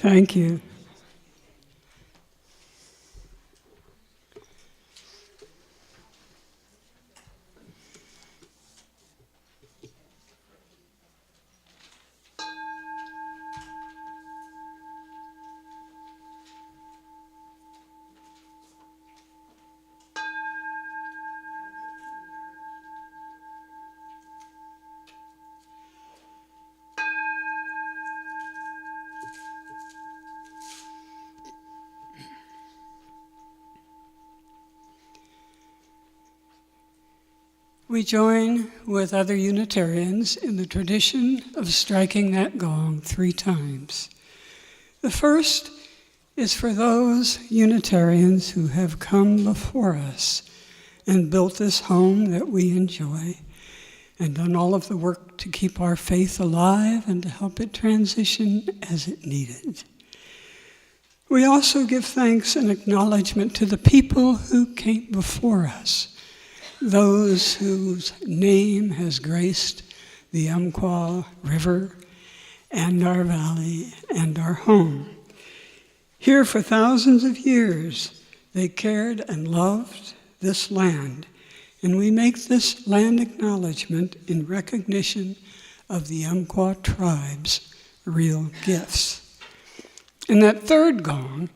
Thank you. We join with other Unitarians in the tradition of striking that gong 3 times. The first is for those Unitarians who have come before us and built this home that we enjoy and done all of the work to keep our faith alive and to help it transition as it needed. We also give thanks and acknowledgement to the people who came before us, those whose name has graced the Umpqua River and our valley and our home. Here for thousands of years, they cared and loved this land, and we make this land acknowledgement in recognition of the Umpqua tribe's real gifts. And that third gong,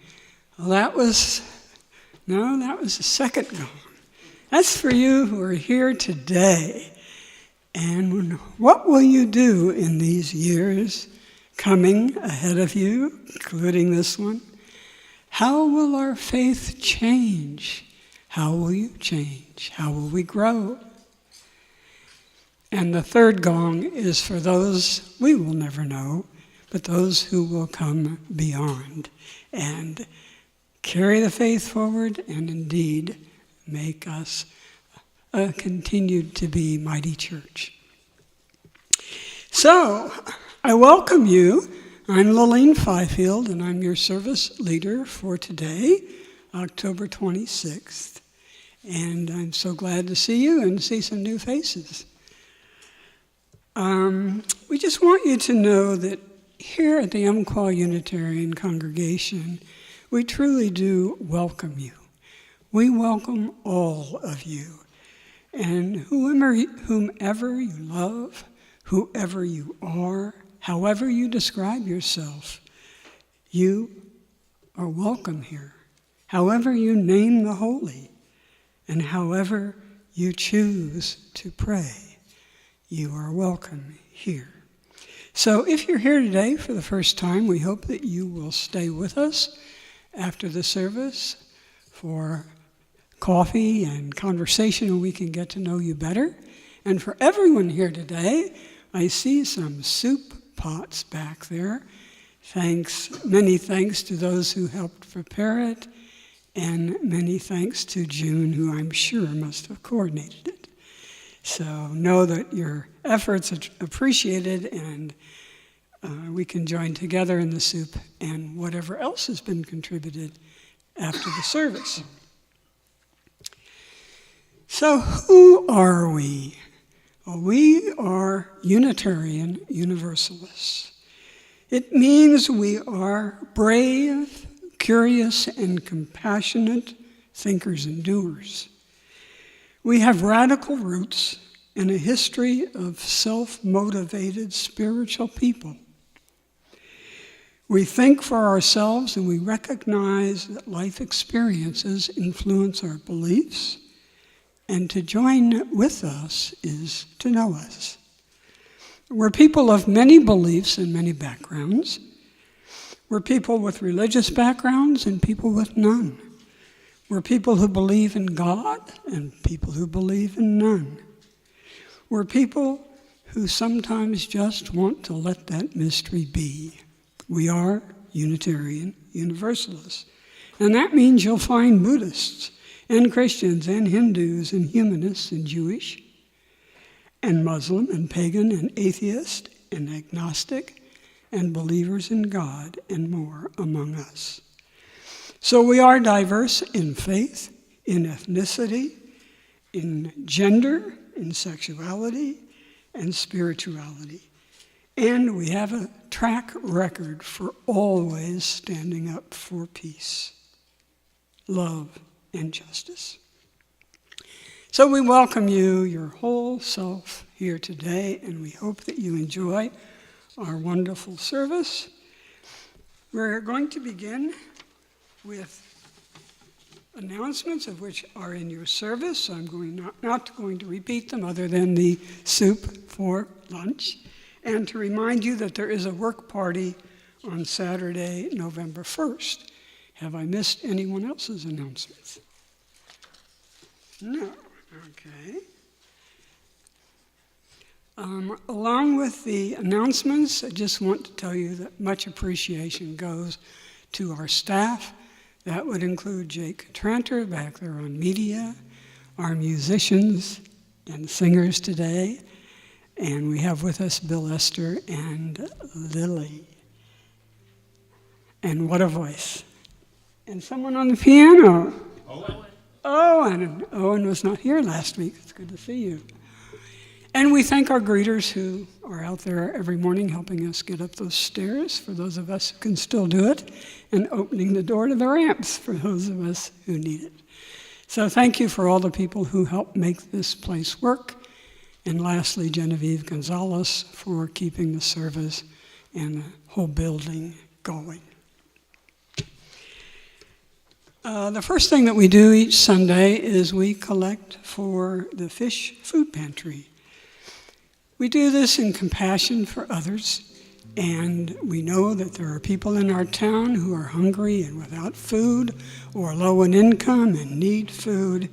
that was the second gong. That's for you who are here today. And what will you do in these years coming ahead of you, including this one? How will our faith change? How will you change? How will we grow? And the third gong is for those we will never know, but those who will come beyond and carry the faith forward and indeed make us continue to be mighty church. So, I welcome you. I'm Lillian Fifield, and I'm your service leader for today, October 26th. And I'm so glad to see you and see some new faces. We just want you to know that here at the Umpqua Unitarian Congregation, we truly do welcome you. We welcome all of you, and whomever you love, whoever you are, however you describe yourself, you are welcome here. However you name the holy, and however you choose to pray, you are welcome here. So if you're here today for the first time, we hope that you will stay with us after the service for coffee and conversation, and we can get to know you better. And for everyone here today, I see some soup pots back there. Many thanks to those who helped prepare it, and many thanks to June, who I'm sure must have coordinated it. So know that your efforts are appreciated, and we can join together in the soup and whatever else has been contributed after the service. So who are we? Well, we are Unitarian Universalists. It means we are brave, curious, and compassionate thinkers and doers. We have radical roots and a history of self-motivated spiritual people. We think for ourselves, and we recognize that life experiences influence our beliefs, and to join with us is to know us. We're people of many beliefs and many backgrounds. We're people with religious backgrounds and people with none. We're people who believe in God and people who believe in none. We're people who sometimes just want to let that mystery be. We are Unitarian Universalists. And that means you'll find Buddhists and Christians and Hindus and humanists and Jewish and Muslim and pagan and atheist and agnostic and believers in God and more among us. So we are diverse in faith, in ethnicity, in gender, in sexuality, and spirituality. And we have a track record for always standing up for peace, love, and justice. So we welcome you, your whole self, here today, and we hope that you enjoy our wonderful service. We're going to begin with announcements of which are in your service. I'm not going to repeat them other than the soup for lunch, and to remind you that there is a work party on Saturday, November 1st. Have I missed anyone else's announcements? No. Okay. Along with the announcements, I just want to tell you that much appreciation goes to our staff. That would include Jake Tranter back there on media, our musicians and singers today, and we have with us Bill Esther and Lily. And what a voice. And someone on the piano. Owen was not here last week. It's good to see you. And we thank our greeters who are out there every morning helping us get up those stairs, for those of us who can still do it, and opening the door to the ramps for those of us who need it. So thank you for all the people who help make this place work. And lastly, Genevieve Gonzalez for keeping the service and the whole building going. The first thing that we do each Sunday is we collect for the Fish Food Pantry. We do this in compassion for others, and we know that there are people in our town who are hungry and without food, or low in income and need food.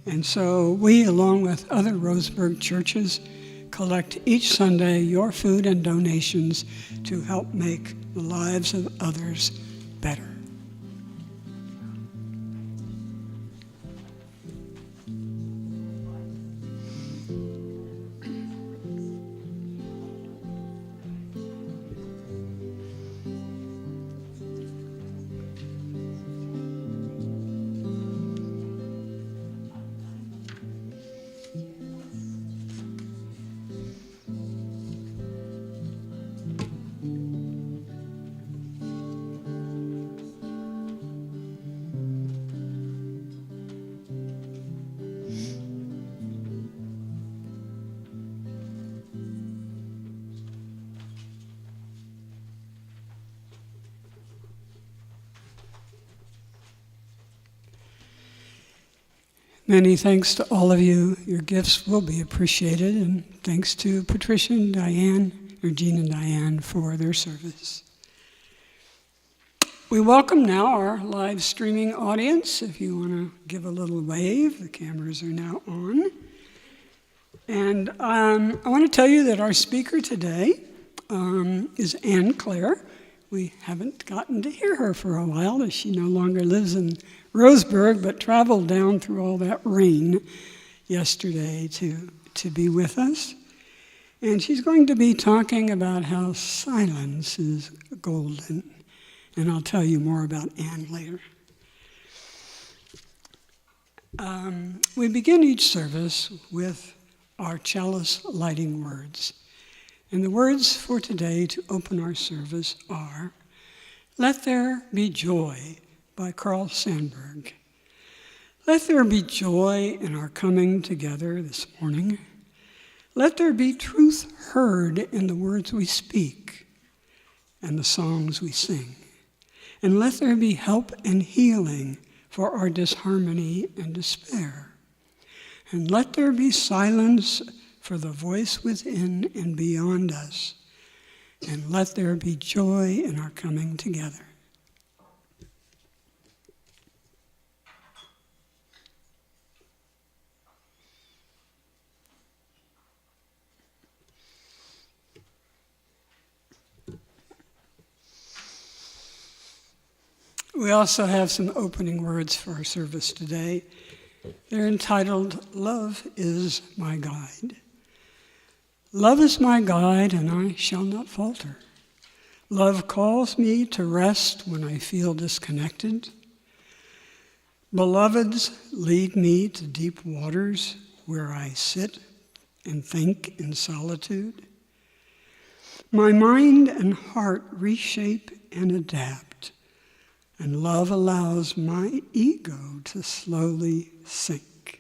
And so we, along with other Roseburg churches, collect each Sunday your food and donations to help make the lives of others better. Many thanks to all of you. Your gifts will be appreciated, and thanks to Patricia and Diane, or Jean and Diane, for their service. We welcome now our live streaming audience. If you want to give a little wave, the cameras are now on. And I want to tell you that our speaker today is Anne Claire. We haven't gotten to hear her for a while, as she no longer lives in Roseburg, but traveled down through all that rain yesterday to be with us. And she's going to be talking about how silence is golden. And I'll tell you more about Anne later. We begin each service with our chalice lighting words. And the words for today to open our service are, "Let there be joy," by Carl Sandburg. Let there be joy in our coming together this morning. Let there be truth heard in the words we speak and the songs we sing. And let there be help and healing for our disharmony and despair. And let there be silence for the voice within and beyond us. And let there be joy in our coming together. We also have some opening words for our service today. They're entitled, "Love is My Guide." Love is my guide, and I shall not falter. Love calls me to rest when I feel disconnected. Beloveds lead me to deep waters where I sit and think in solitude. My mind and heart reshape and adapt, and love allows my ego to slowly sink.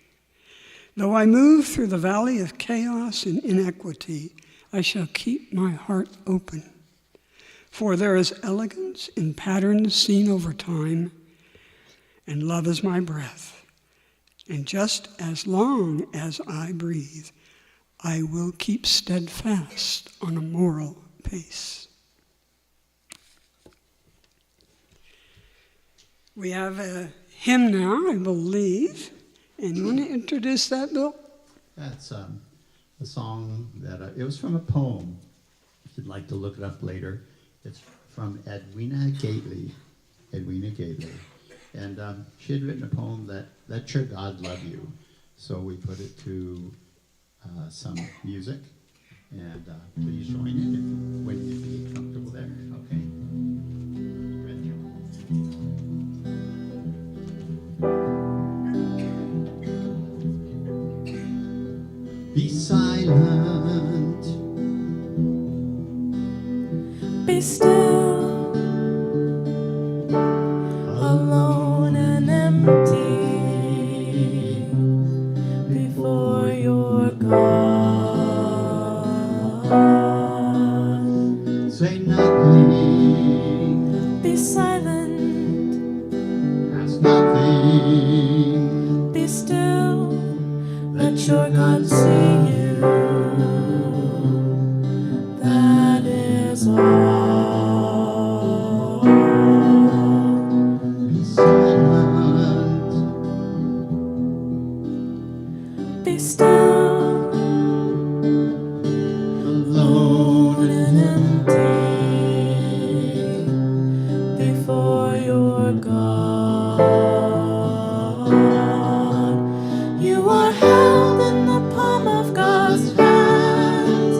Though I move through the valley of chaos and inequity, I shall keep my heart open. For there is elegance in patterns seen over time, and love is my breath. And just as long as I breathe, I will keep steadfast on a moral pace. We have a hymn now, I believe. And you want to introduce that, Bill? That's a song that, it was from a poem, if you'd like to look it up later. It's from Edwina Gately. And she had written a poem that "Let Your God Love You." So we put it to some music, and please join in when you be comfortable there. Okay. Be silent. Be still, alone and empty before your God. Say nothing. Be silent. Ask nothing. Be still. Let your God see you. That is all. Be silent. Be still, alone and empty before your God. You are held in the palm of God's hands.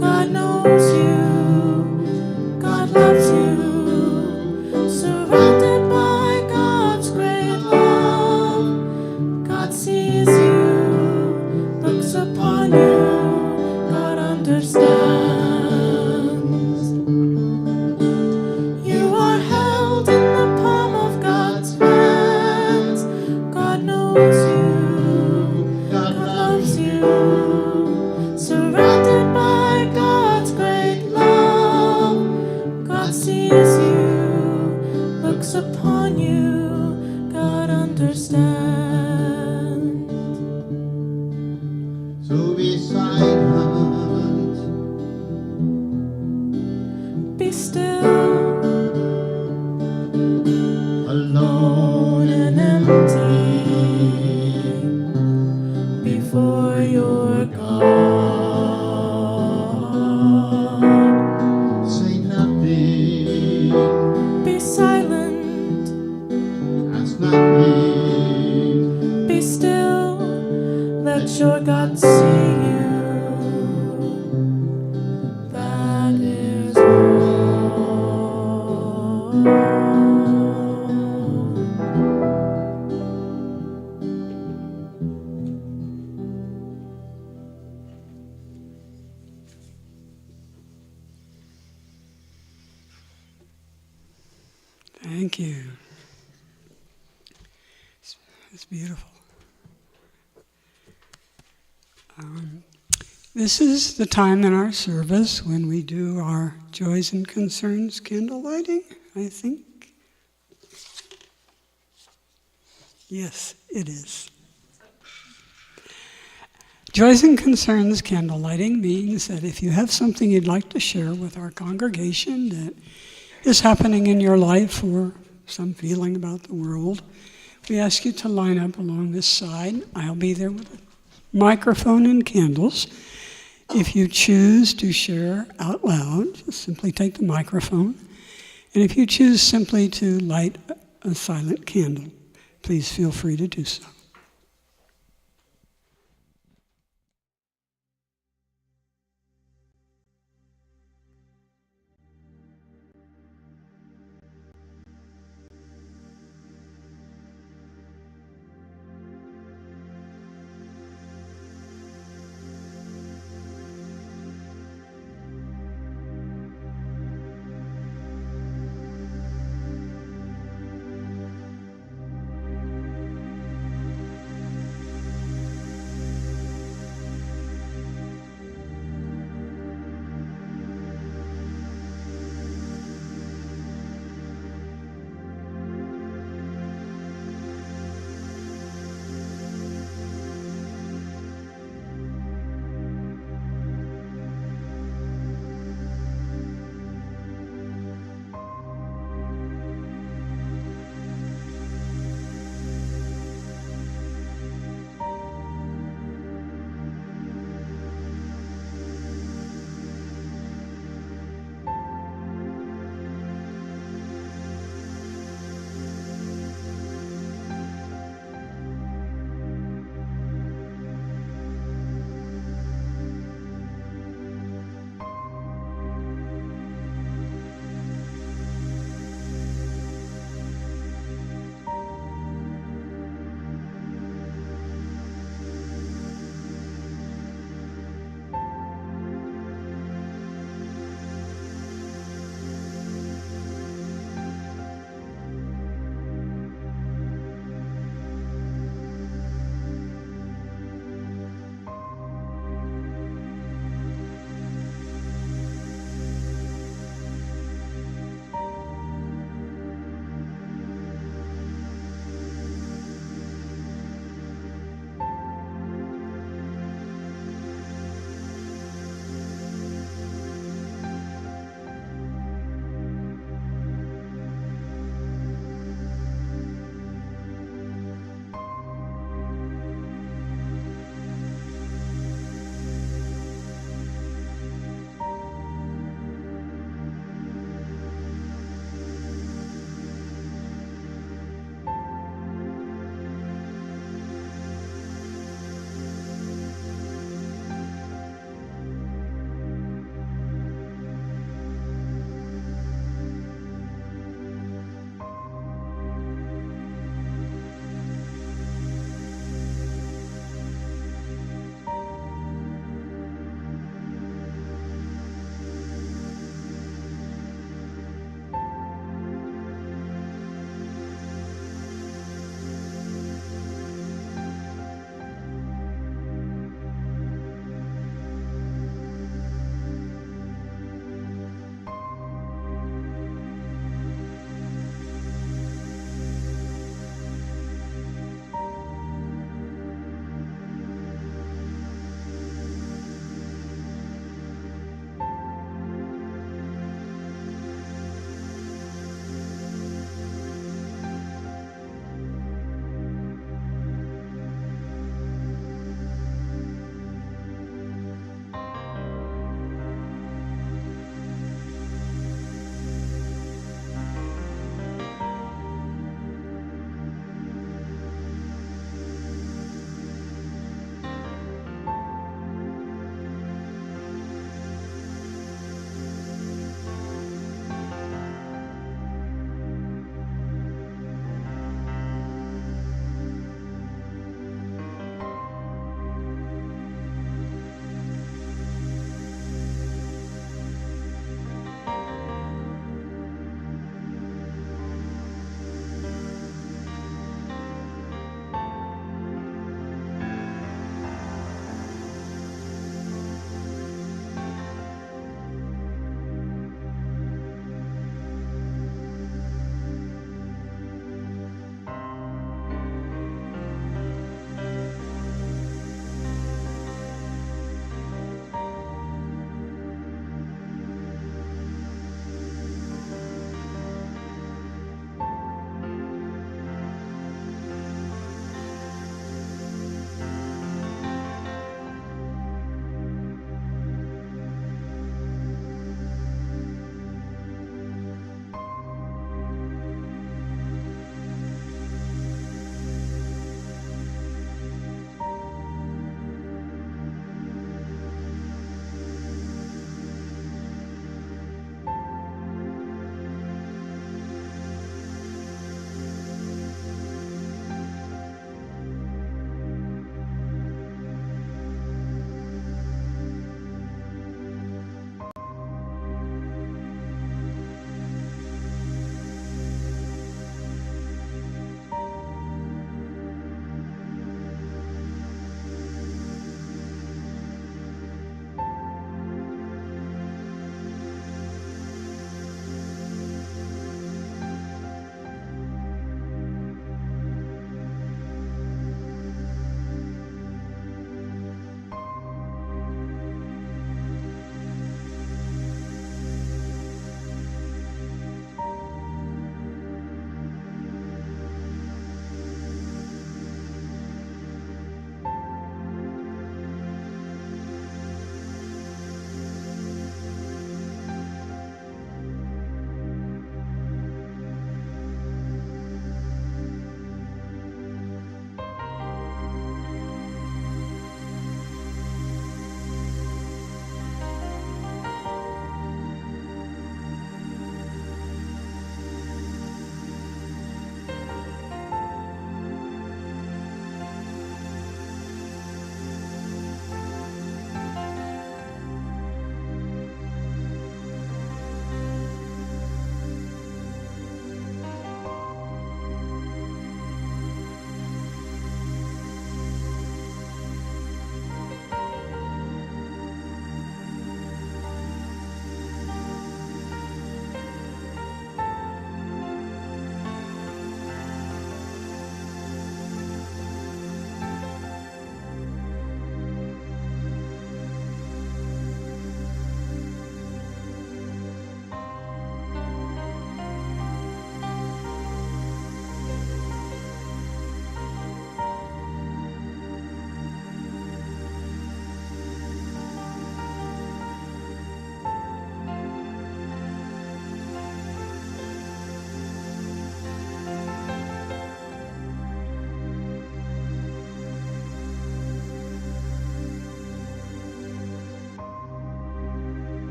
God knows you. God loves you. Surrounded by God's great love. God sees you, looks upon you. God understands. You are held in the palm of God's hands. God knows you. God loves you. Surrounded by God's great love. God sees you, looks upon you. God understands. So be silent. Be still, Alone and empty before your God. say nothing. Be silent, Ask nothing. be still, let your God see you. That is all. Thank you. It's beautiful. This is the time in our service when we do our Joys and Concerns candle lighting, I think. Yes, it is. Joys and Concerns candle lighting means that if you have something you'd like to share with our congregation that is happening in your life or some feeling about the world, we ask you to line up along this side. I'll be there with a microphone and candles. If you choose to share out loud, just simply take the microphone. And if you choose simply to light a silent candle, please feel free to do so.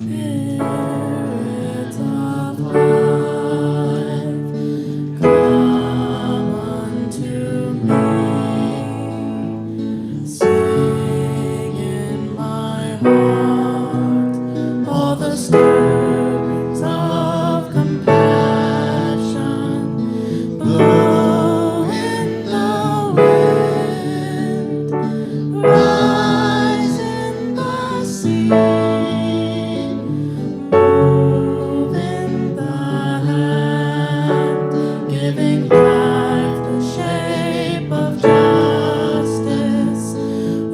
Spirit of life, come unto me. Sing in my heart all the stirrings of compassion. Blow in the wind, rise in the sea, move in the hand, giving life the shape of justice.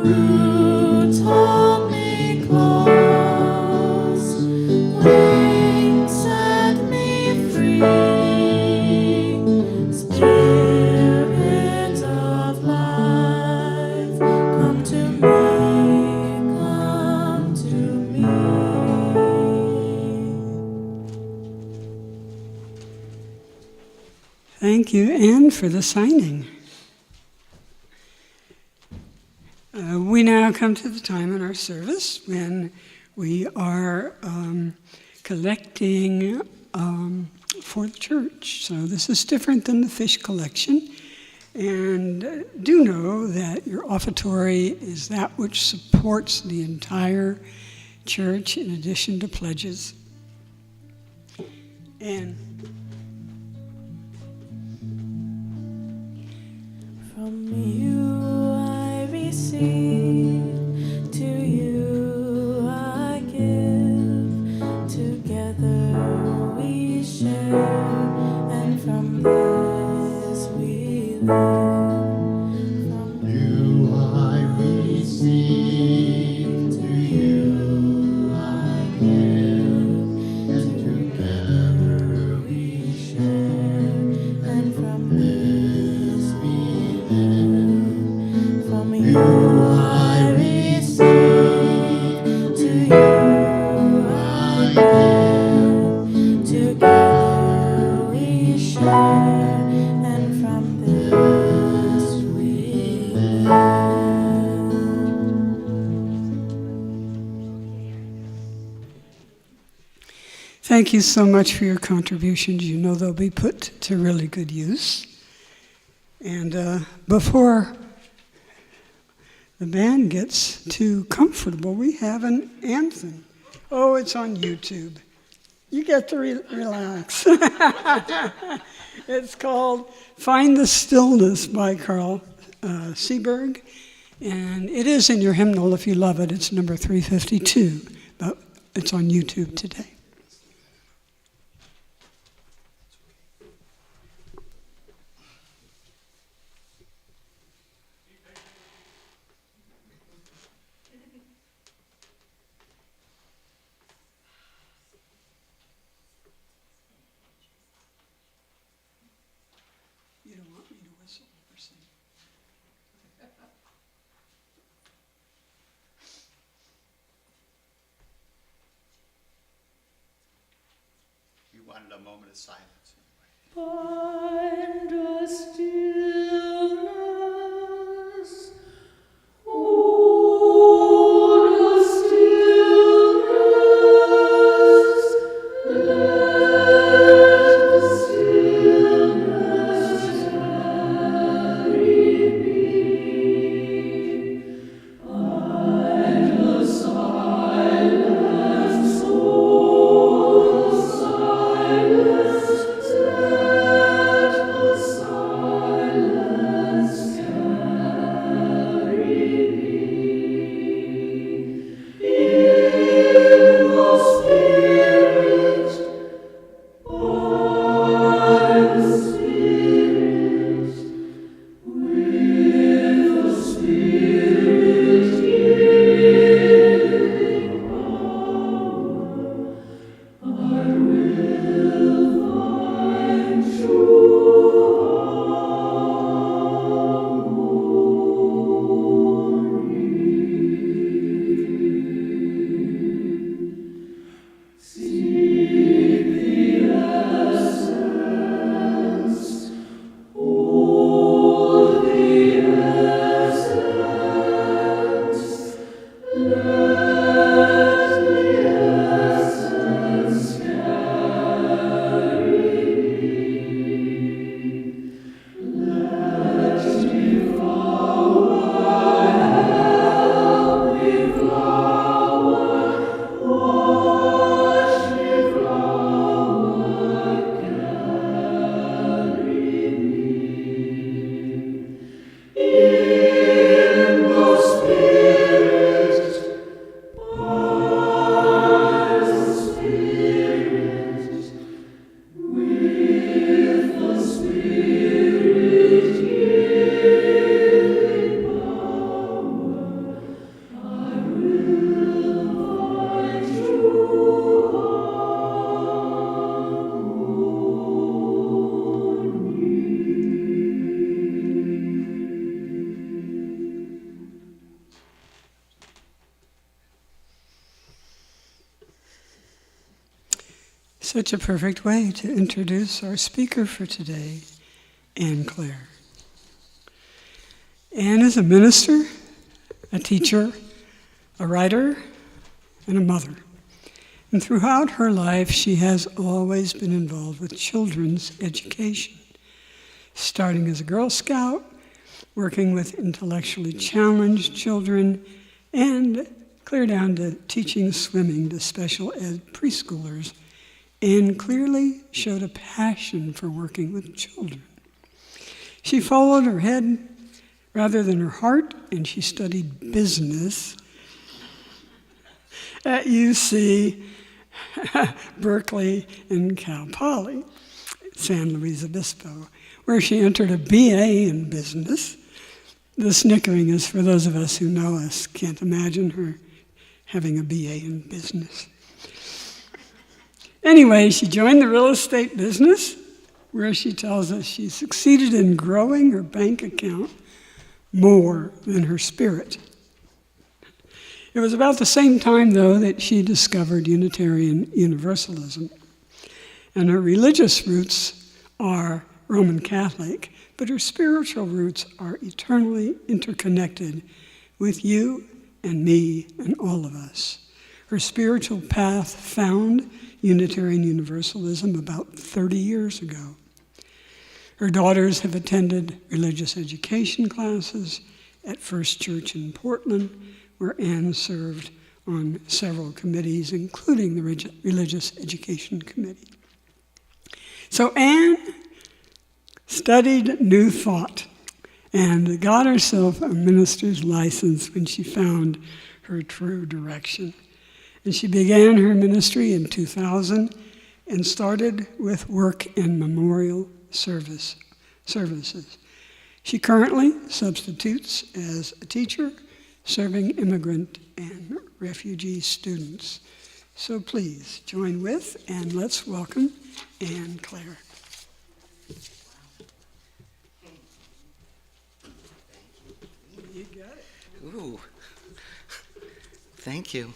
Roots hold me close, wings set me free. Spirit of life, come to me, come to me. Thank you, Anne, for the signing. We now come to the time in our service when we are collecting for the church. So this is different than the fish collection. And do know that your offertory is that which supports the entire church in addition to pledges. And From you I receive, to you I give. Together we share, and from this we live. From You I receive, to you I give, and together we share, and from this we live. From you I receive, to you I give. Together we share, and from this we live. thank you so much for your contributions. You know they'll be put to really good use. And before the band gets too comfortable, we have an anthem. Oh, it's on YouTube. You get to relax. It's called Find the Stillness by Carl Seberg. And it is in your hymnal if you love it. It's number 352, but it's on YouTube today. You don't want me to whistle or sing? You wanted a moment of silence. Find a stillness, oh, a stillness, let the stillness carry me. Find the silence, oh, the silence, let the silence Such a perfect way to introduce our speaker for today, Anne Claire. Anne is a minister, a teacher, a writer, and a mother. And throughout her life, she has always been involved with children's education, starting as a Girl Scout, working with intellectually challenged children, and clear down to teaching swimming to special ed preschoolers, and clearly showed a passion for working with children. She followed her head rather than her heart, and she studied business at UC, Berkeley, and Cal Poly, San Luis Obispo, where she entered a BA in business. The snickering is for those of us who know us, can't imagine her having a BA in business. Anyway, she joined the real estate business, where she tells us she succeeded in growing her bank account more than her spirit. It was about the same time, though, that she discovered Unitarian Universalism. And her religious roots are Roman Catholic, but her spiritual roots are eternally interconnected with you and me and all of us. Her spiritual path found Unitarian Universalism about 30 years ago. Her daughters have attended religious education classes at First Church in Portland, where Anne served on several committees, including the Religious Education Committee. So Anne studied New Thought and got herself a minister's license when she found her true direction. And she began her ministry in 2000 and started with work in memorial services. She currently substitutes as a teacher, serving immigrant and refugee students. So please join with and let's welcome Anne Claire. You got it. Ooh, thank you.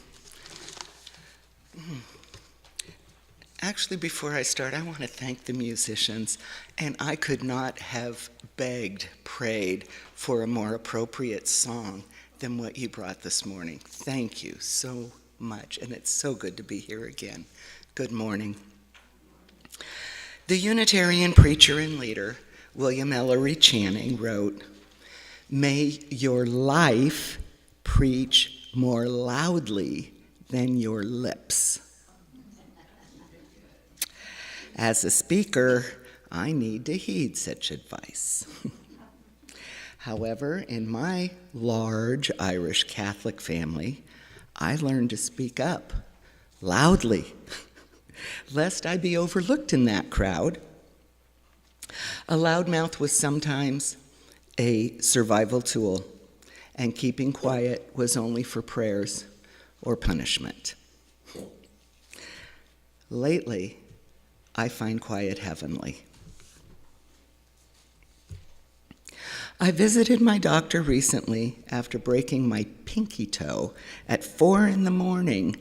Actually, before I start, I want to thank the musicians, and I could not have begged, prayed for a more appropriate song than what you brought this morning. Thank you so much, and it's so good to be here again. Good morning. The Unitarian preacher and leader, William Ellery Channing, wrote, "May your life preach more loudly than your lips." As a speaker, I need to heed such advice. However, in my large Irish Catholic family, I learned to speak up loudly, lest I be overlooked in that crowd. A loud mouth was sometimes a survival tool, and keeping quiet was only for prayers or punishment. Lately, I find quiet heavenly. I visited my doctor recently after breaking my pinky toe at 4 a.m,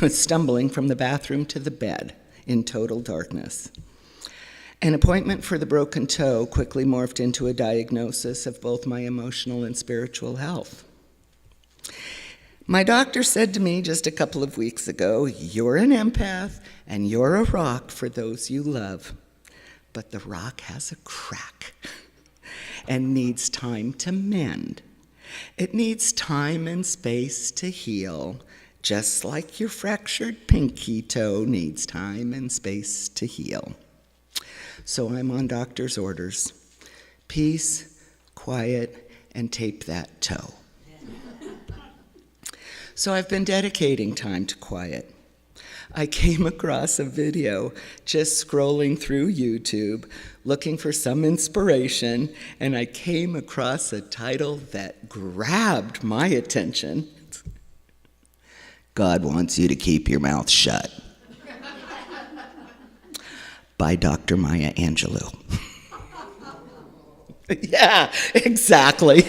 stumbling from the bathroom to the bed in total darkness. An appointment for the broken toe quickly morphed into a diagnosis of both my emotional and spiritual health. My doctor said to me just a couple of weeks ago, "You're an empath and you're a rock for those you love. But the rock has a crack and needs time to mend. It needs time and space to heal, just like your fractured pinky toe needs time and space to heal." So I'm on doctor's orders. Peace, quiet, and tape that toe. So I've been dedicating time to quiet. I came across a video just scrolling through YouTube, looking for some inspiration, and I came across a title that grabbed my attention. "God wants you to keep your mouth shut," by Dr. Maya Angelou. Yeah, exactly.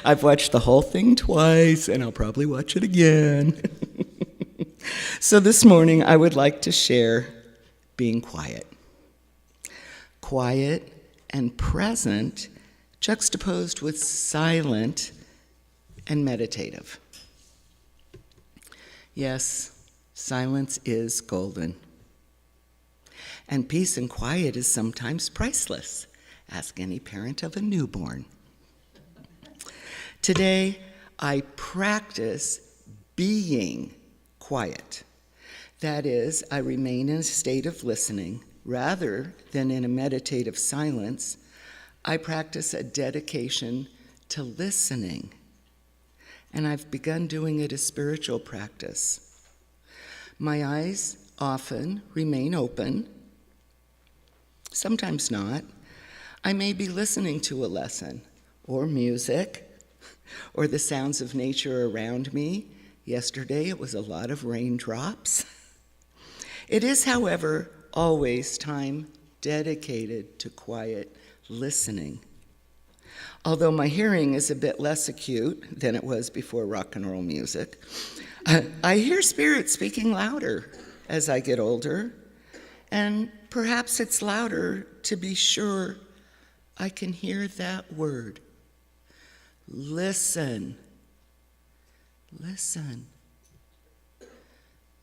I've watched the whole thing twice, and I'll probably watch it again. So this morning, I would like to share being quiet. Quiet and present, juxtaposed with silent and meditative. Yes, silence is golden. And peace and quiet is sometimes priceless. Ask any parent of a newborn. Today, I practice being quiet. That is, I remain in a state of listening rather than in a meditative silence. I practice a dedication to listening. And I've begun doing it as spiritual practice. My eyes often remain open, sometimes not. I may be listening to a lesson or music or the sounds of nature around me. Yesterday it was a lot of raindrops. It is, however, always time dedicated to quiet listening. Although my hearing is a bit less acute than it was before rock and roll music, I hear spirit speaking louder as I get older, and perhaps it's louder to be sure I can hear that word. Listen. Listen.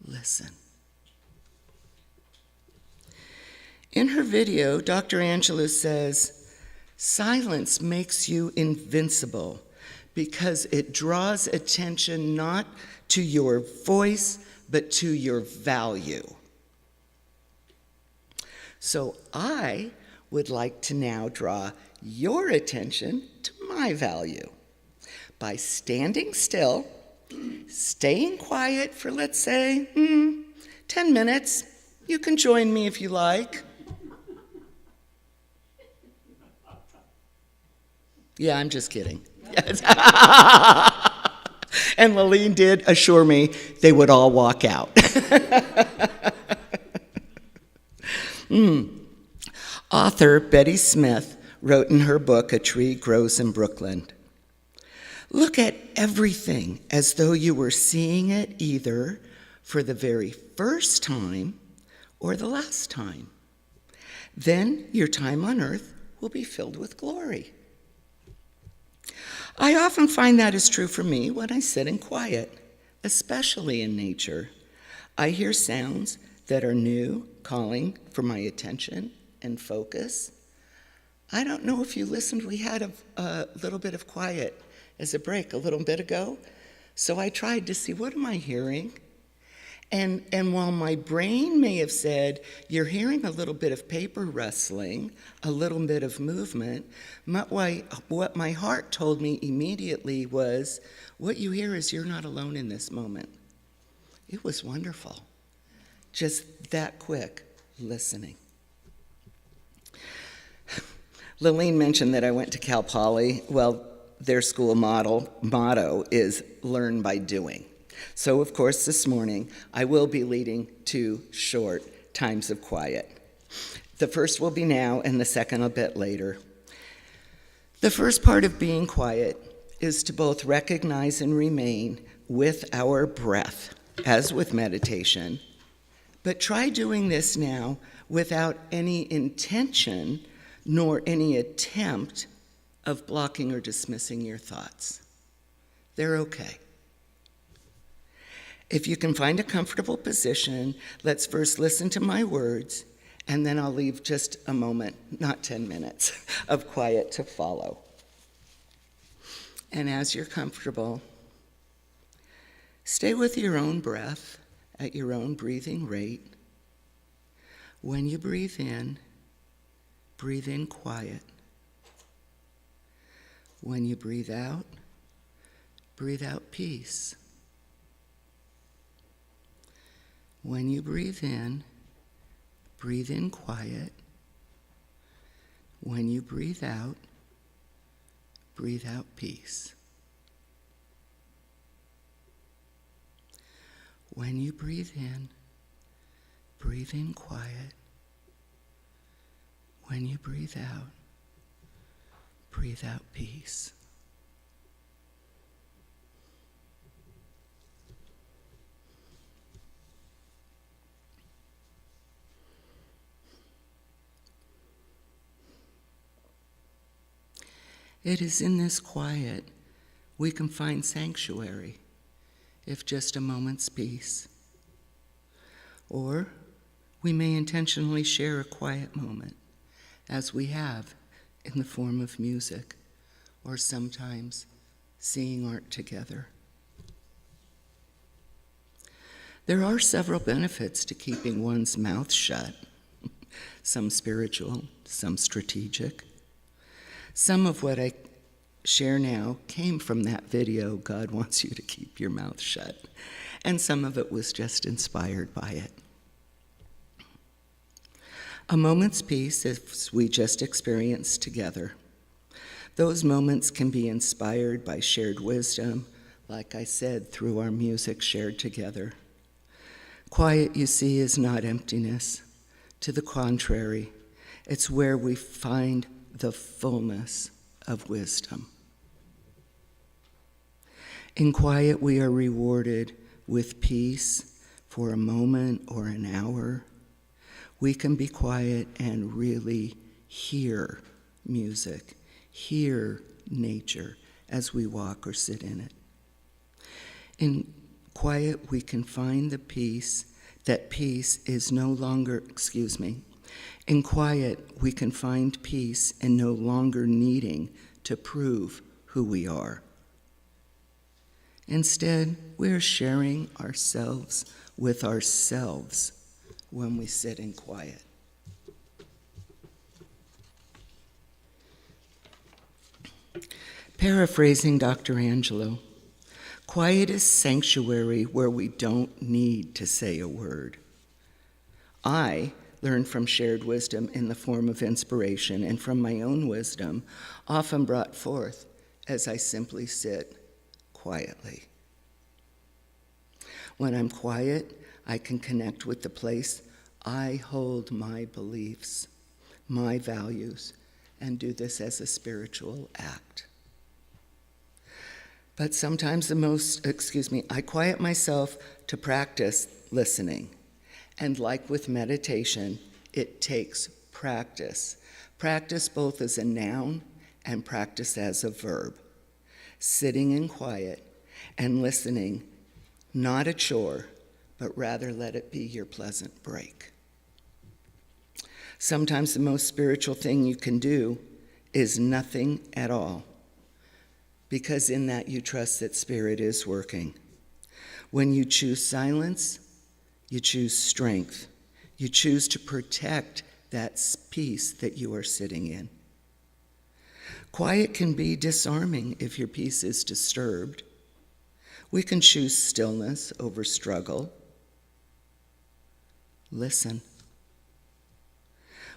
Listen. In her video, Dr. Angelou says, silence makes you invincible because it draws attention not to your voice, but to your value. So I would like to now draw your attention to my value by standing still, staying quiet for, let's say, 10 minutes. You can join me if you like. Yeah, I'm just kidding. Yes. And Laleen did assure me they would all walk out. Author Betty Smith wrote in her book, A Tree Grows in Brooklyn, look at everything as though you were seeing it either for the very first time or the last time. Then your time on earth will be filled with glory. I often find that is true for me when I sit in quiet, especially in nature. I hear sounds that are new, calling for my attention and focus. I don't know if you listened, we had a little bit of quiet as a break a little bit ago. So I tried to see, what am I hearing? And while my brain may have said, you're hearing a little bit of paper rustling, a little bit of movement, what my heart told me immediately was, what you hear is you're not alone in this moment. It was wonderful. Just that quick listening. Laleen mentioned that I went to Cal Poly. Well, their school motto is learn by doing. So, of course, this morning, I will be leading 2 short times of quiet. The first will be now, and the second a bit later. The first part of being quiet is to both recognize and remain with our breath, as with meditation, but try doing this now without any intention nor any attempt of blocking or dismissing your thoughts. They're okay. If you can find a comfortable position, let's first listen to my words, and then I'll leave just a moment, not 10 minutes, of quiet to follow. And as you're comfortable, stay with your own breath at your own breathing rate. When you breathe in quiet. When you breathe out peace. When you breathe in quiet. When you breathe out peace. When you breathe in quiet. When you breathe out peace. It is in this quiet we can find sanctuary, if just a moment's peace. Or we may intentionally share a quiet moment, as we have in the form of music, or sometimes seeing art together. There are several benefits to keeping one's mouth shut, some spiritual, some strategic. Some of what I share now came from that video, God Wants You to Keep Your Mouth Shut, and some of it was just inspired by it. A moment's peace, as we just experienced together. Those moments can be inspired by shared wisdom, like I said, through our music shared together. Quiet, you see, is not emptiness. To the contrary, it's where we find the fullness of wisdom. In quiet, we are rewarded with peace for a moment or an hour. We can be quiet and really hear music, hear nature as we walk or sit in it. In quiet, we can find the peace, that peace is no longer, in quiet, we can find peace in no longer needing to prove who we are. Instead, we're sharing ourselves with ourselves when we sit in quiet. Paraphrasing Dr. Angelo, quiet is sanctuary where we don't need to say a word. I learned from shared wisdom in the form of inspiration and from my own wisdom, often brought forth as I simply sit quietly. When I'm quiet, I can connect with the place I hold my beliefs, my values, and do this as a spiritual act. But sometimes I quiet myself to practice listening. And like with meditation, it takes practice. Practice both as a noun and practice as a verb. Sitting in quiet and listening, not a chore, but rather let it be your pleasant break. Sometimes the most spiritual thing you can do is nothing at all, because in that you trust that Spirit is working. When you choose silence, you choose strength. You choose to protect that peace that you are sitting in. Quiet can be disarming if your peace is disturbed. We can choose stillness over struggle. Listen.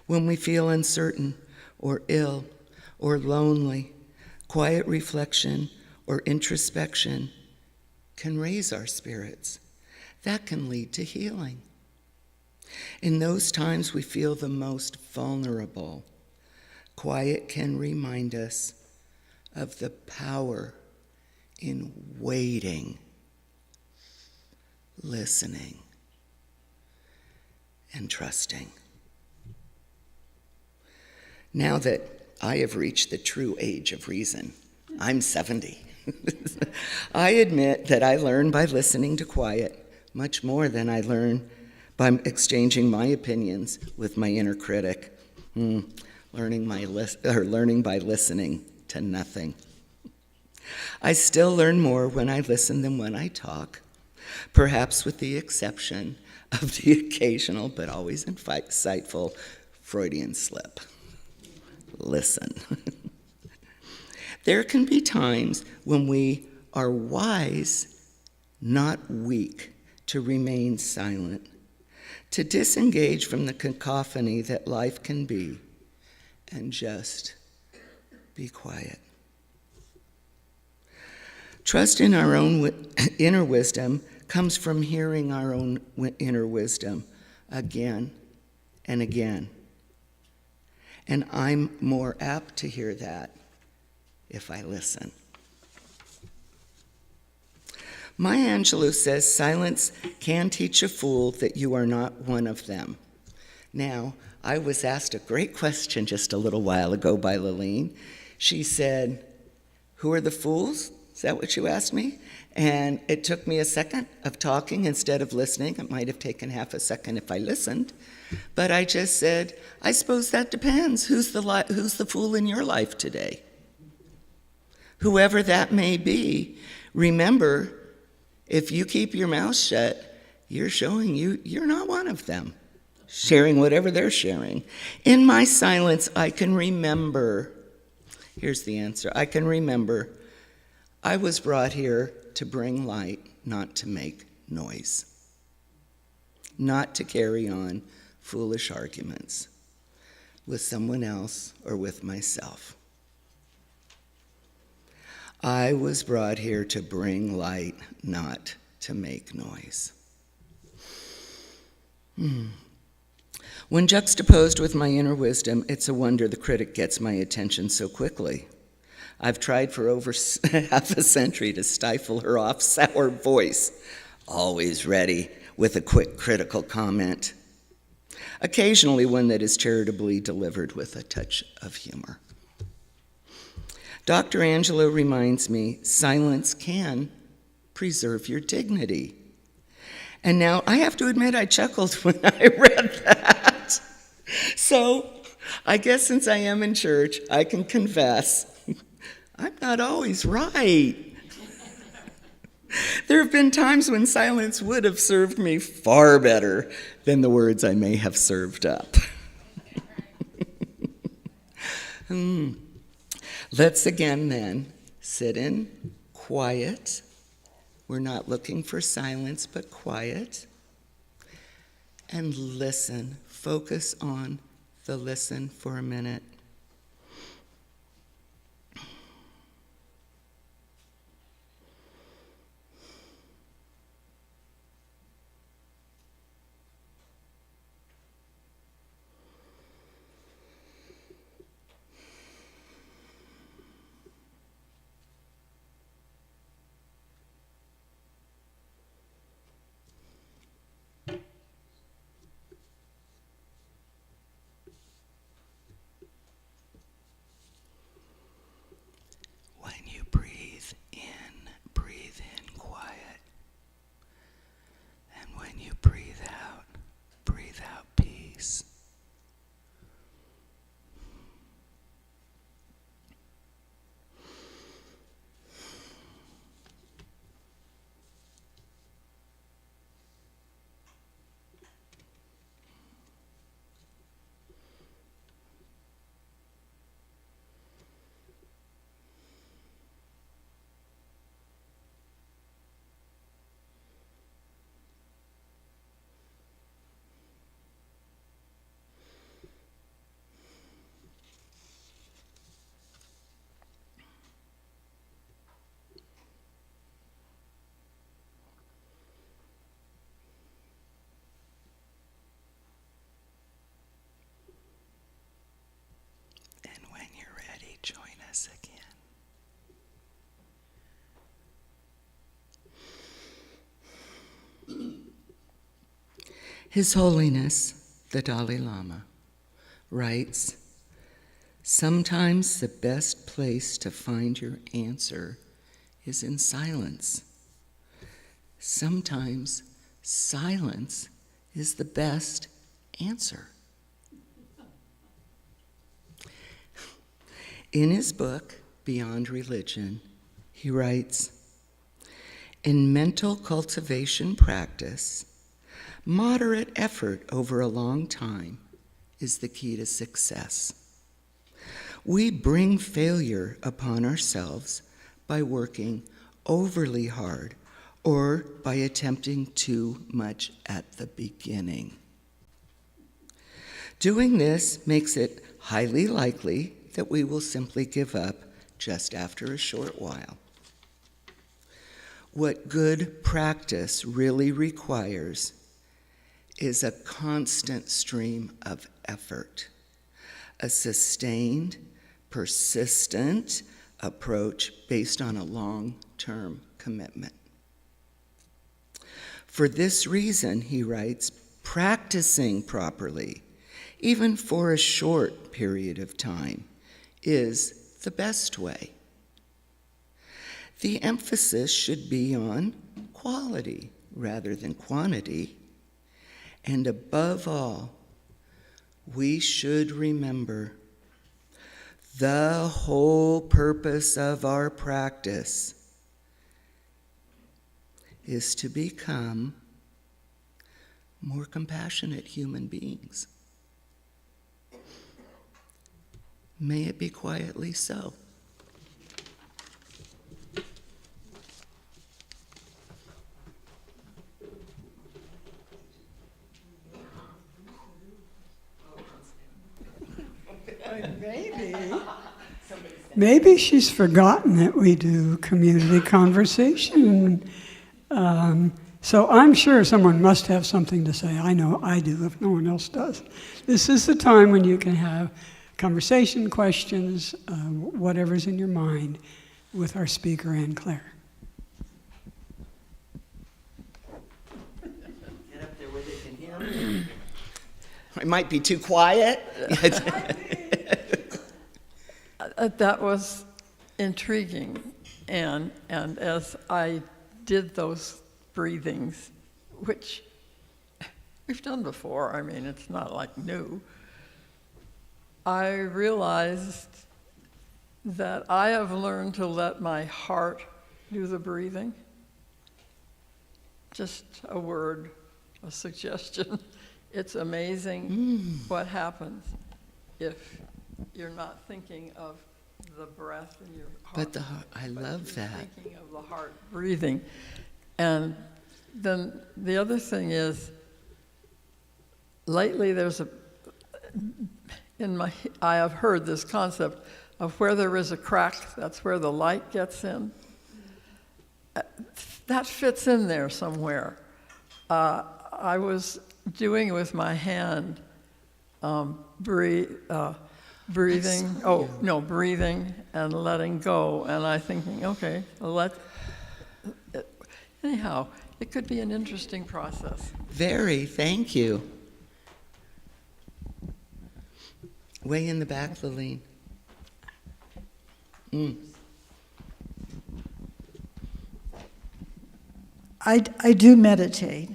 When we feel uncertain or ill or lonely, quiet reflection or introspection can raise our spirits. That can lead to healing. In those times we feel the most vulnerable, quiet can remind us of the power in waiting, listening, and trusting. Now that I have reached the true age of reason, I'm 70. I admit that I learn by listening to quiet much more than I learn by exchanging my opinions with my inner critic. Learning by listening to nothing. I still learn more when I listen than when I talk, perhaps with the exception of the occasional but always insightful Freudian slip. Listen. There can be times when we are wise, not weak, to remain silent, to disengage from the cacophony that life can be, and just be quiet. Trust in our own inner wisdom comes from hearing our own inner wisdom again and again. And I'm more apt to hear that if I listen. Maya Angelou says, silence can teach a fool that you are not one of them. Now, I was asked a great question just a little while ago by Laline. She said, "Who are the fools?" Is that what you asked me? And it took me a second of talking instead of listening. It might have taken half a second if I listened. But I just said, "I suppose that depends. Who's the fool in your life today?" Whoever that may be, remember, if you keep your mouth shut, you're showing you're not one of them, sharing whatever they're sharing. In my silence, I can remember. Here's the answer. I can remember I was brought here to bring light, not to make noise, not to carry on foolish arguments with someone else or with myself. I was brought here to bring light, not to make noise. When juxtaposed with my inner wisdom, it's a wonder the critic gets my attention so quickly. I've tried for over half a century to stifle her off-sour voice, always ready with a quick critical comment, occasionally one that is charitably delivered with a touch of humor. Dr. Angelo reminds me, silence can preserve your dignity. And now I have to admit I chuckled when I read that. So I guess since I am in church, I can confess I'm not always right. There have been times when silence would have served me far better than the words I may have served up. Let's again then sit in quiet. We're not looking for silence, but quiet. And listen. Focus on the listen for a minute. Breathe in quiet. And when you breathe out peace. Join us again. His Holiness, the Dalai Lama, writes, "Sometimes the best place to find your answer is in silence. Sometimes silence is the best answer." In his book, Beyond Religion, he writes, "In mental cultivation practice, moderate effort over a long time is the key to success. We bring failure upon ourselves by working overly hard or by attempting too much at the beginning. Doing this makes it highly likely that we will simply give up just after a short while. What good practice really requires is a constant stream of effort, a sustained, persistent approach based on a long-term commitment. For this reason," he writes, "practicing properly, even for a short period of time, is the best way. The emphasis should be on quality rather than quantity. And above all, we should remember the whole purpose of our practice is to become more compassionate human beings. May it be quietly so. Maybe she's forgotten that we do community conversation. So I'm sure someone must have something to say. I know I do if no one else does. This is the time when you can have conversation, questions, whatever's in your mind with our speaker, Anne Claire. Get up there where they can hear me. I might be too quiet. That was intriguing, and as I did those breathings, which we've done before, I mean, it's not like new, I realized that I have learned to let my heart do the breathing. Just a word, a suggestion. It's amazing what happens if you're not thinking of the breath in your heart. But the heart, I love you're that. Thinking of the heart breathing. And then the other thing is, lately I have heard this concept of where there is a crack, that's where the light gets in. That fits in there somewhere. I was doing with my hand, breathing and letting go, and I thinking, okay, anyhow, it could be an interesting process. Very, thank you. Way in the back, Lilene. I do meditate,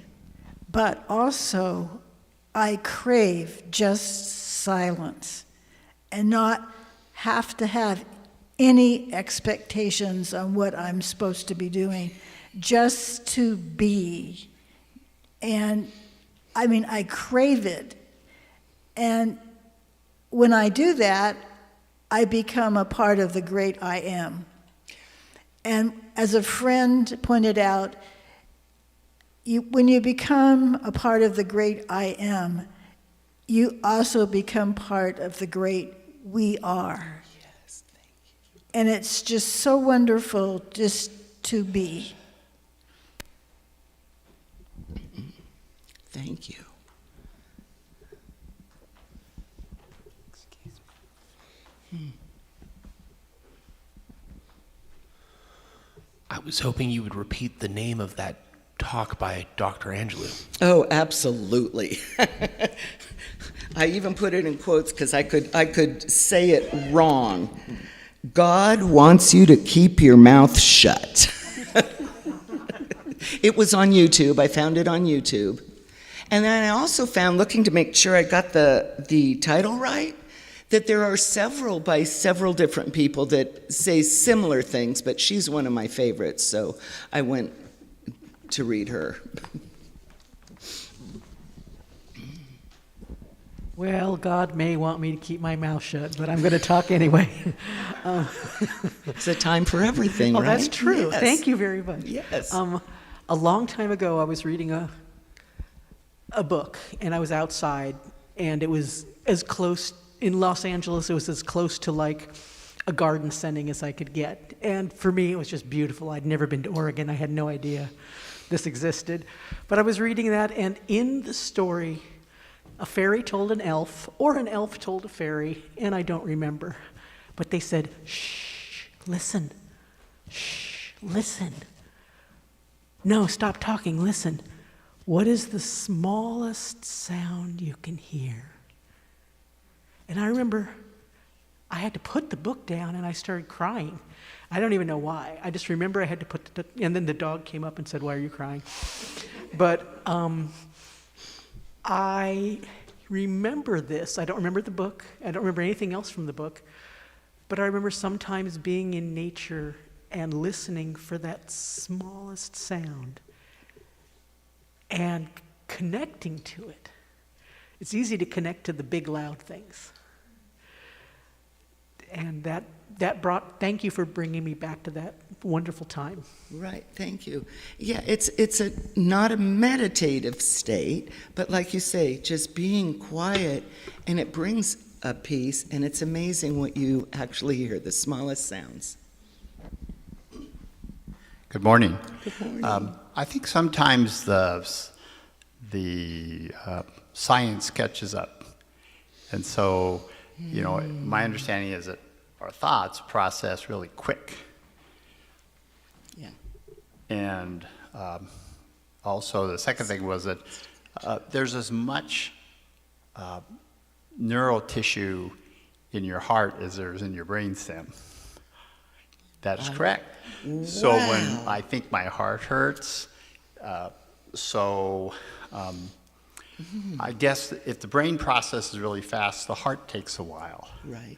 but also I crave just silence and not have to have any expectations on what I'm supposed to be doing, just to be. And I mean, I crave it. And when I do that, I become a part of the great I am. And as a friend pointed out, when you become a part of the great I am, you also become part of the great we are. Yes, thank you. And it's just so wonderful just to be. Thank you. I was hoping you would repeat the name of that talk by Dr. Angelou. Oh, absolutely. I even put it in quotes because I could say it wrong. God wants you to keep your mouth shut. It was on YouTube. I found it on YouTube. And then I also found, looking to make sure I got the title right, that there are several by several different people that say similar things, but she's one of my favorites, so I went to read her. Well, God may want me to keep my mouth shut, but I'm going to talk anyway. It's a time for everything, right? Oh, that's true. Yes. Thank you very much. Yes. A long time ago, I was reading a book, and I was outside, and it was as close, in Los Angeles, it was as close to like a garden setting as I could get. And for me, it was just beautiful. I'd never been to Oregon. I had no idea this existed. But I was reading that, and in the story, a fairy told an elf, or an elf told a fairy, and I don't remember. But they said, shh, listen. Shh, listen. No, stop talking, listen. What is the smallest sound you can hear? And I remember I had to put the book down and I started crying. I don't even know why. I just remember I had to and then the dog came up and said, "Why are you crying?" But I remember this. I don't remember the book. I don't remember anything else from the book. But I remember sometimes being in nature and listening for that smallest sound and connecting to it. It's easy to connect to the big, loud things. And that brought, thank you for bringing me back to that wonderful time. Right, thank you. Yeah, it's not a meditative state, but like you say, just being quiet, and it brings a peace, and it's amazing what you actually hear, the smallest sounds. Good morning. Good morning. I think sometimes the science catches up. And so, my understanding is that our thoughts process really quick. Yeah. And also the second thing was that there's as much neural tissue in your heart as there's in your brainstem. That's correct. So when I think my heart hurts, I guess if the brain processes really fast, the heart takes a while. Right.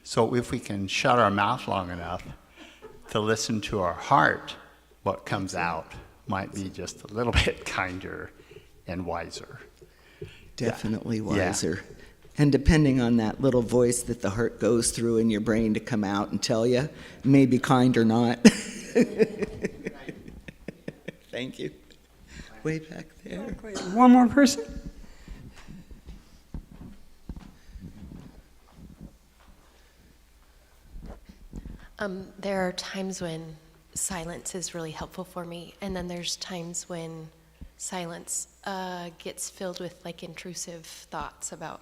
So if we can shut our mouth long enough to listen to our heart, what comes out might be just a little bit kinder and wiser. Definitely Yeah. wiser. And depending on that little voice that the heart goes through in your brain to come out and tell you, maybe kind or not. Thank you. Way back there. One more person? There are times when silence is really helpful for me, and then there's times when silence gets filled with like intrusive thoughts about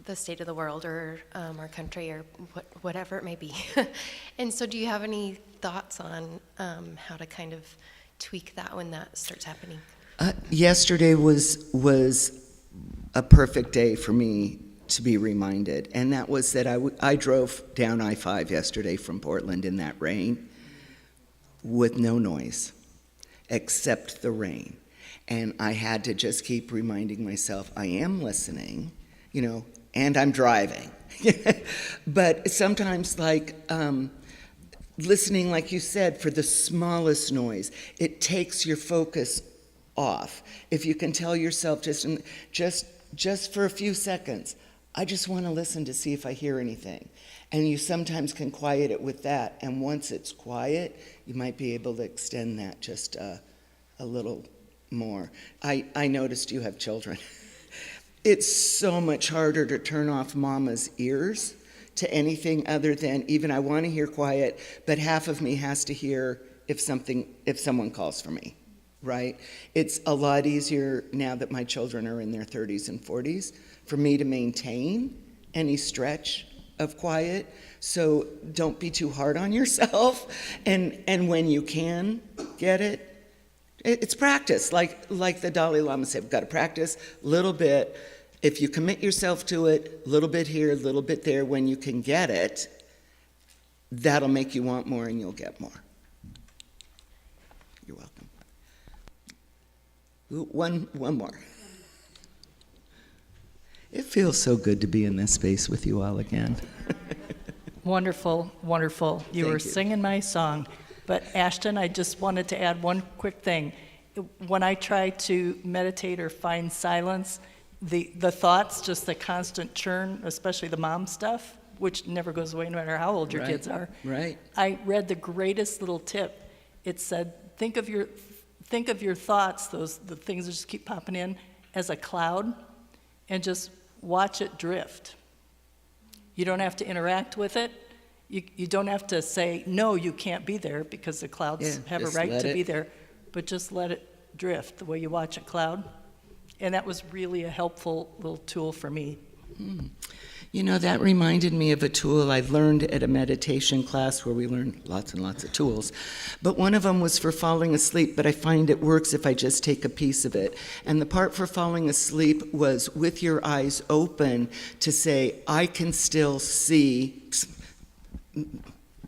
the state of the world or our country or whatever it may be. And so do you have any thoughts on how to kind of tweak that when that starts happening? Yesterday was a perfect day for me to be reminded, and that was that I drove down I-5 yesterday from Portland in that rain with no noise except the rain. And I had to just keep reminding myself, I am listening, and I'm driving. But sometimes, listening, like you said, for the smallest noise, it takes your focus off. If you can tell yourself just for a few seconds, I just want to listen to see if I hear anything. And you sometimes can quiet it with that. And once it's quiet, you might be able to extend that just a little more. I noticed you have children. It's so much harder to turn off mama's ears to anything other than even I want to hear quiet, but half of me has to hear if someone calls for me, right? It's a lot easier now that my children are in their 30s and 40s for me to maintain any stretch of quiet. So don't be too hard on yourself. And when you can get it, it's practice. Like the Dalai Lama said, we've got to practice a little bit. If you commit yourself to it, a little bit here, a little bit there, when you can get it, that'll make you want more and you'll get more. You're welcome. One more. It feels so good to be in this space with you all again. Wonderful, wonderful. You Thank were you. singing my song. But Ashton, I just wanted to add one quick thing. When I try to meditate or find silence, the thoughts, just the constant churn, especially the mom stuff, which never goes away no matter how old your Right, kids are. right. I read the greatest little tip. It said, think of your thoughts, the things that just keep popping in, as a cloud, and just watch it drift. You don't have to interact with it. You don't have to say, no, you can't be there, because the clouds Yeah, have a just right let to it- be there, but just let it drift the way you watch a cloud. And that was really a helpful little tool for me. You know, that reminded me of a tool I learned at a meditation class where we learned lots and lots of tools. But one of them was for falling asleep, but I find it works if I just take a piece of it. And the part for falling asleep was with your eyes open to say, I can still see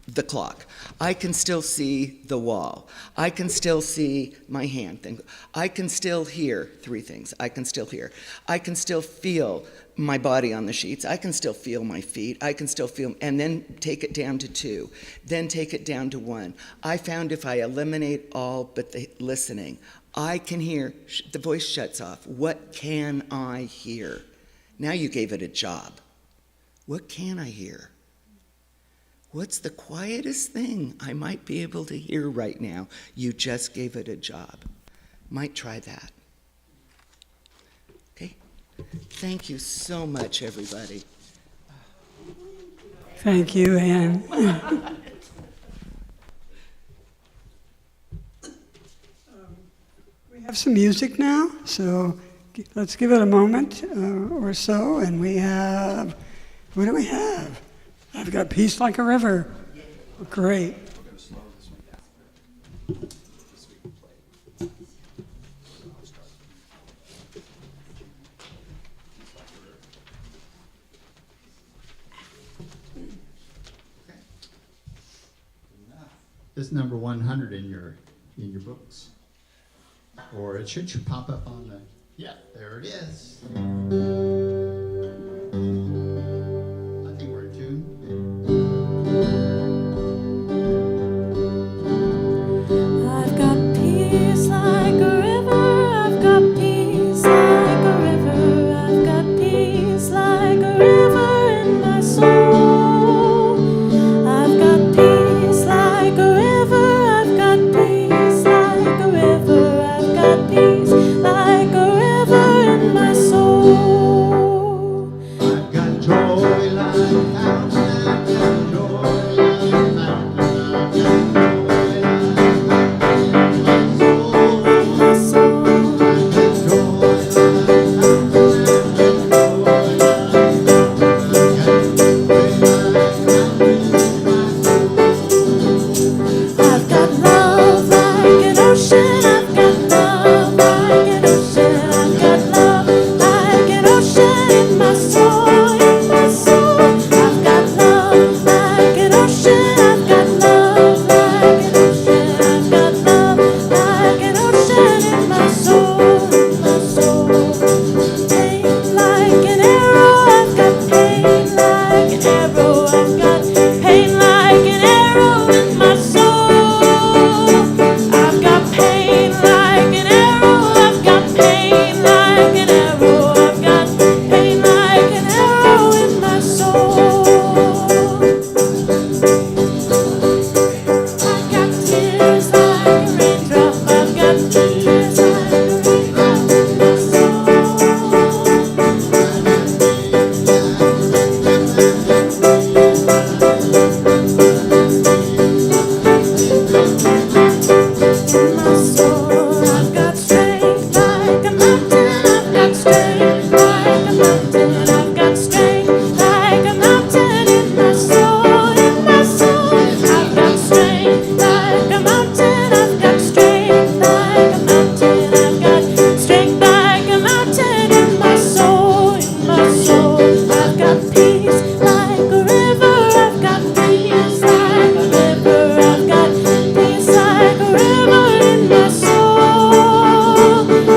the clock. I can still see the wall. I can still see my hand thing. I can still hear 3 things. I can still hear. I can still feel my body on the sheets. I can still feel my feet. I can still feel, and then take it down to 2. Then take it down to 1. I found if I eliminate all but the listening, I can hear, the voice shuts off. What can I hear? Now you gave it a job. What can I hear? What's the quietest thing I might be able to hear right now? You just gave it a job. Might try that. Okay? Thank you so much, everybody. Thank you, Anne. We have some music now, so let's give it a moment or so, and we have, what do we have? I've got Peace Like a River. Great. This is number 100 in your books, or it should pop up on the. Yeah, there it is. I think we're in tune. I've got peace like a river, I've got peace like a river, I've got peace like a river in my soul. I've got peace like a river, I've got peace like a river, I've got peace like a river in my soul. I've got joy like a fountain, I've got joy like a fountain, I've got joy like a fountain in my soul. I've got joy like a I've got love like an ocean, I've got love like an ocean, I've got love like an ocean in my soul, in my soul. I've got love like an ocean, I've got love like an ocean, I've got love like an ocean in my soul, in my soul. Pain like an arrow, I've got pain like an arrow, I've got pain like an arrow in my soul. I've got pain like an arrow, I've got pain like an arrow, I've got pain like an arrow in my soul. I've got tears like a raindrop, I've got tears like a raindrop in my soul. In my soul, I've got strength like a mountain, I've got strength like a mountain, I've got strength like a mountain in my soul, in my soul. I've got strength like a mountain, I've got strength like a mountain, I've got strength like a mountain in my soul, in my soul. I've got peace like a river, I've got peace like a river, I've got peace like a river in my soul.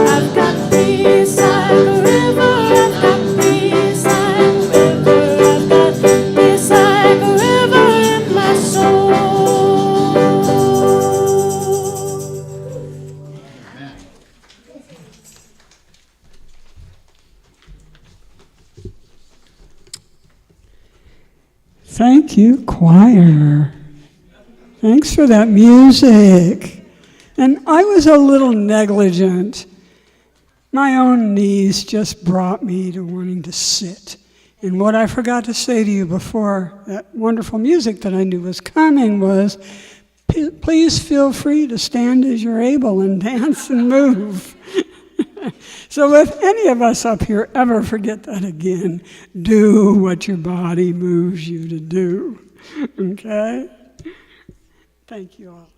I've got peace like a river, I've got peace like a river, I've got peace like a river in my soul. Thank you, choir. Thanks for that music. And I was a little negligent. My own knees just brought me to wanting to sit. And what I forgot to say to you before that wonderful music that I knew was coming was, please feel free to stand as you're able and dance and move. So if any of us up here ever forget that again, do what your body moves you to do. Okay? Thank you all.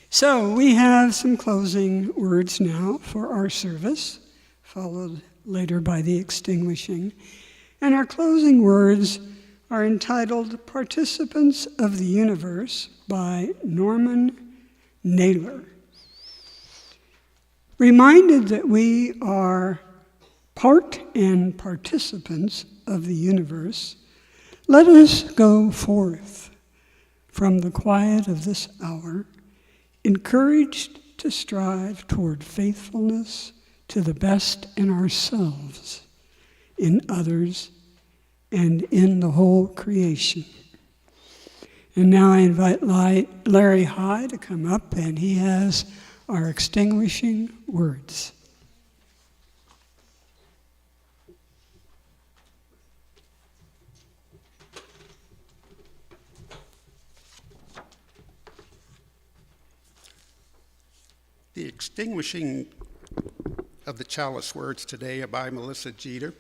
So we have some closing words now for our service, followed later by the extinguishing. And our closing words are entitled Participants of the Universe by Norman Naylor. Reminded that we are part and participants of the universe, let us go forth from the quiet of this hour, encouraged to strive toward faithfulness to the best in ourselves, in others, and in the whole creation. And now I invite Larry High to come up, and he has our extinguishing words. The extinguishing of the chalice words today are by Melissa Jeter.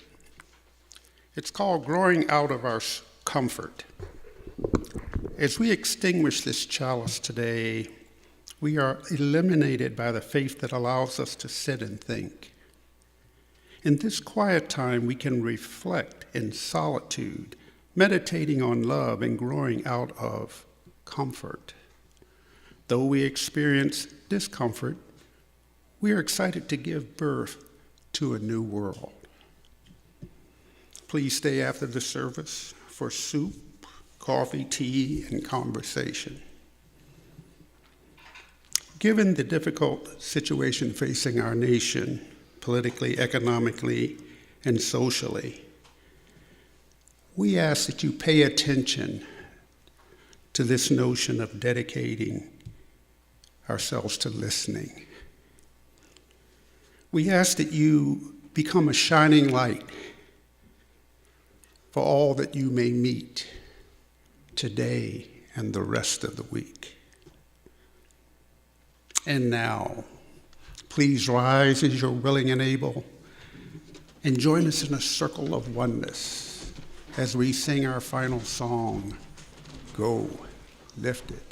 It's called Growing Out of Our Comfort. As we extinguish this chalice today, we are eliminated by the faith that allows us to sit and think. In this quiet time, we can reflect in solitude, meditating on love and growing out of comfort. Though we experience discomfort, we are excited to give birth to a new world. Please stay after the service for soup, coffee, tea, and conversation. Given the difficult situation facing our nation, politically, economically, and socially, we ask that you pay attention to this notion of dedicating ourselves to listening. We ask that you become a shining light for all that you may meet today and the rest of the week. And now, please rise as you're willing and able, and join us in a circle of oneness as we sing our final song, Go Lifted.